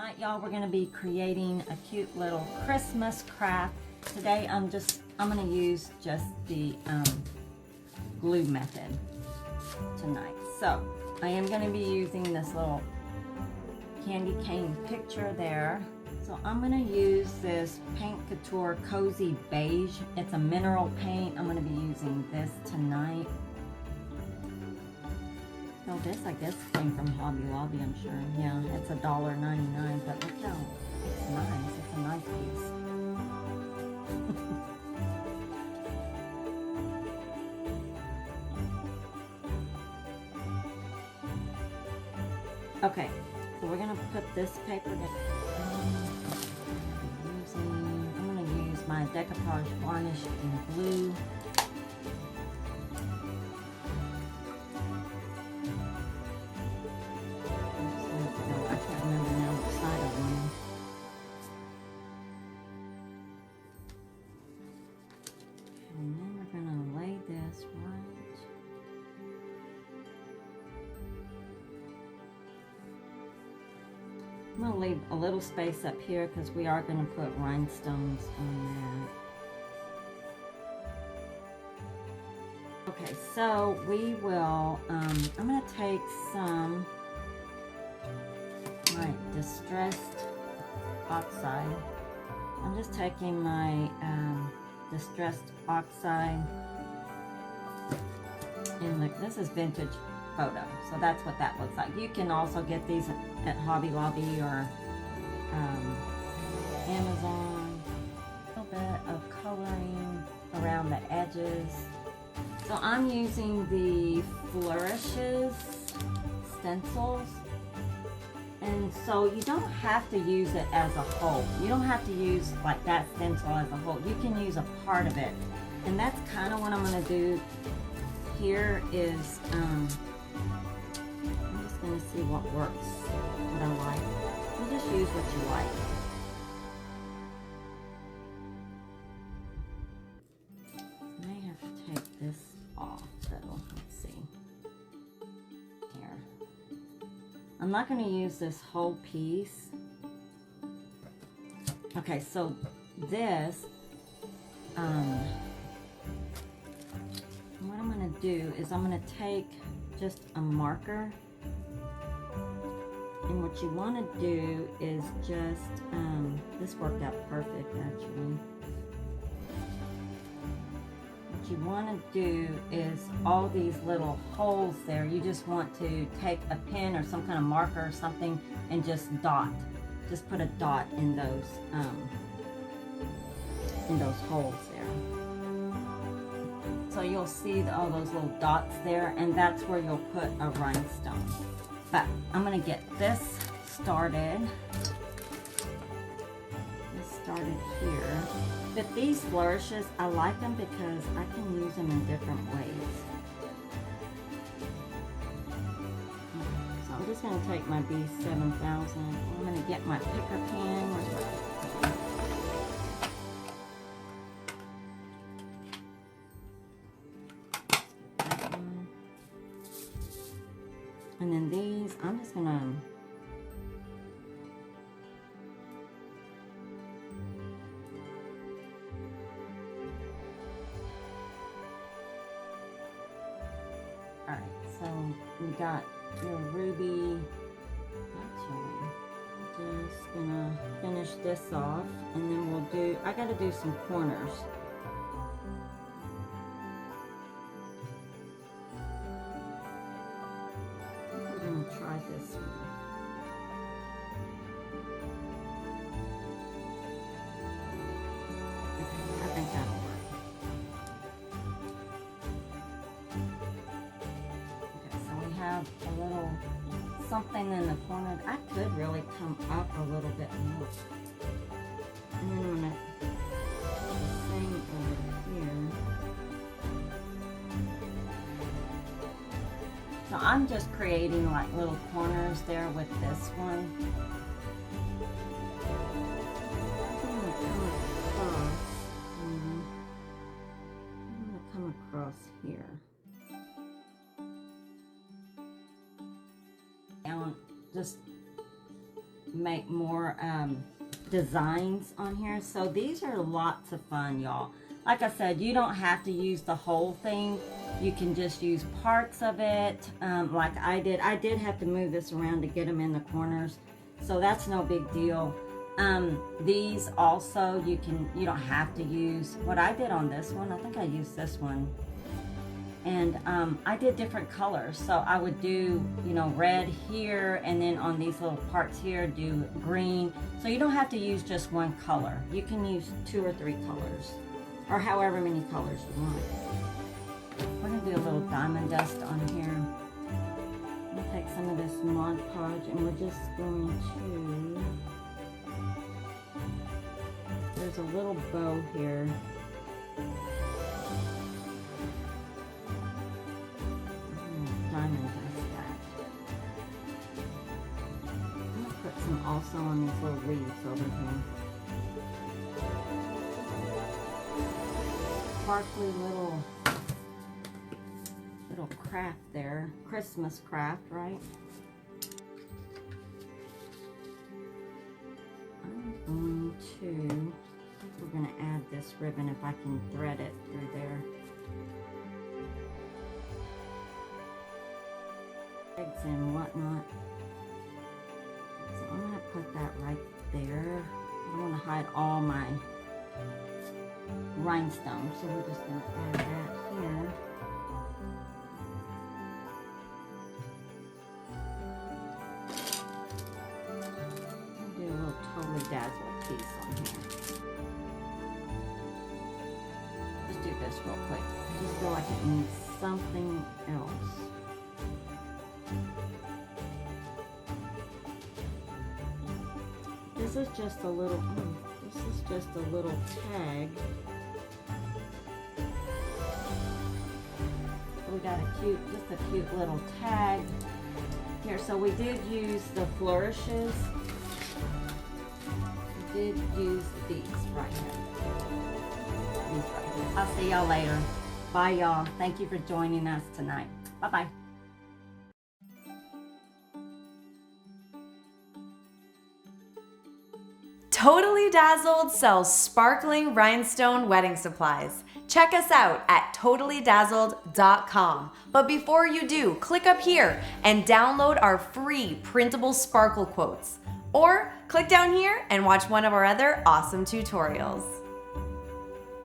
Tonight, y'all, we're going to be creating a cute little Christmas craft. Today, I'm going to use just the glue method tonight. So, I am going to be using this little candy cane picture there. So, I'm going to use this Paint Couture Cozy Beige. It's a mineral paint. I'm going to be using this tonight. So this, I guess, came from Hobby Lobby, I'm sure. Yeah, it's $1.99, but look how it's nice. It's a nice piece. Okay, so we're gonna put this paper down. I'm gonna use my decoupage varnish in blue. I'm going to leave a little space up here because we are going to put rhinestones on that. Okay, so we will, I'm going to take some my distressed oxide. I'm just taking my distressed oxide, and look, this is vintage photo, so that's what that looks like. You can also get these at Hobby Lobby or Amazon. A little bit of coloring around the edges. So I'm using the Flourishes stencils, and so you don't have to use it as a whole. You don't have to use like that stencil as a whole. You can use a part of it, and that's kind of what I'm going to do here. Is I'm just going to see what works, what I like. You just use what you like. I may have to take this off though. Let's see. Here. I'm not going to use this whole piece. Okay, so this, what I'm going to do is I'm going to take just a marker, and what you want to do is just, this worked out perfect actually. What you want to do is all these little holes there, you just want to take a pen or some kind of marker or something and just just put a dot in those holes there. So you'll see all those little dots there, and that's where you'll put a rhinestone. But I'm going to get this started. Here. But these flourishes, I like them because I can use them in different ways. So I'm just going to take my B7000. I'm going to get my picker pen. And then these, I'm just going to alright, so we got your ruby. Actually, I'm just gonna finish this off, and then we'll do, I gotta do some corners. We're gonna try this one. Okay, I think that'll work. Have a little something in the corner. I could really come up a little bit more. And then I'm going to do the same over here. So I'm just creating like little corners there with this one. I'm going to come across here. Just make more designs on here. So these are lots of fun, y'all. Like I said, you don't have to use the whole thing. You can just use parts of it, like I did. I did have to move this around to get them in the corners, so that's no big deal. These also, you don't have to use what I did on this one. I think I used this one. And I did different colors. So I would do, red here, and then on these little parts here, do green. So you don't have to use just one color. You can use 2 or 3 colors, or however many colors you want. We're gonna do a little diamond dust on here. I'm gonna take some of this Mod Podge, and we're just going to, there's a little bow here. Diamond dust that. I'm gonna put some also on these little leaves over here. Sparkly little craft there. Christmas craft, right? We're going to add this ribbon if I can thread it through there. Eggs and whatnot. So I'm going to put that right there. I want to hide all my rhinestones, so we're just going to add that here. Do a little Totally Dazzled piece on here. Just do this real quick. I just feel like it needs something else. This is just a little, tag. We got just a cute little tag here. So we did use the Flourishes. We did use these right here. I'll see y'all later. Bye, y'all. Thank you for joining us tonight. Bye-bye. Totally Dazzled sells sparkling rhinestone wedding supplies. Check us out at totallydazzled.com. But before you do, click up here and download our free Printable Sparkle Quotes. Or click down here and watch one of our other awesome tutorials.